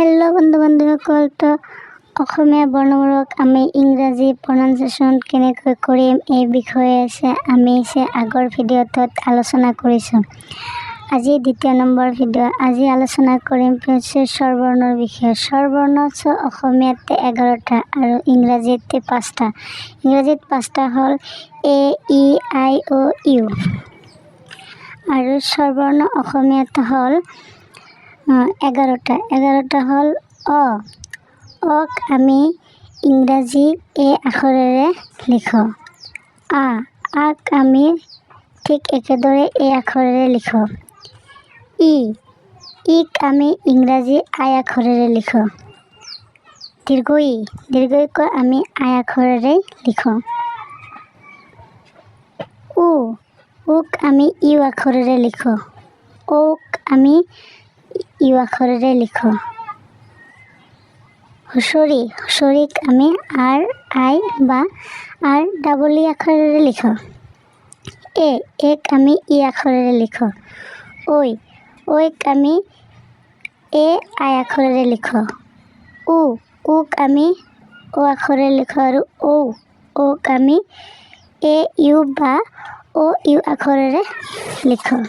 Hello' বন্ধুসকল, তো অসমীয়া বৰ্ণবোৰক আমি ইংৰাজী প্ৰনাউন্সিয়েশ্যন কেনেকৈ কৰিম এই বিষয়ে আমি আগৰ ভিডিঅ'টোত আলোচনা কৰিছোঁ। আজি দ্বিতীয় নম্বৰ ভিডিঅ'। আজি আলোচনা কৰিম স্বৰবৰ্ণৰ বিষয়ে। স্বৰবৰ্ণ অসমীয়াত 11টা আৰু ইংৰাজীত 5টা। ইংৰাজীত 5টা হ'ল এ, ই, আই, অ, ইউ। আৰু স্বৰবৰ্ণ অসমীয়াত হ'ল 11টা। 11টা হ'ল অ। অক আমি ইংৰাজী এ আখৰেৰে লিখোঁ। আক আমি ঠিক একেদৰে এ আখৰেৰে লিখোঁ। ইক আমি ইংৰাজী আই আখৰেৰে লিখোঁ। দীৰ্ঘইক আমি আই আখৰেৰে লিখোঁ। উক আমি ইউ আখৰেৰে লিখোঁ। ওক আমি ইউ আখৰেৰে লিখোঁ। হুঁচৰিক আমি আৰ আই বা আৰ ডাবল ই আখৰেৰে লিখোঁ। এক আমি ই আখৰেৰে লিখোঁ। ঐক আমি এ আই আখৰেৰে লিখোঁ। ওক আমি অ আখৰেৰে লিখোঁ আৰু ওক আমি এ ইউ বা অ ইউ আখৰেৰে লিখোঁ।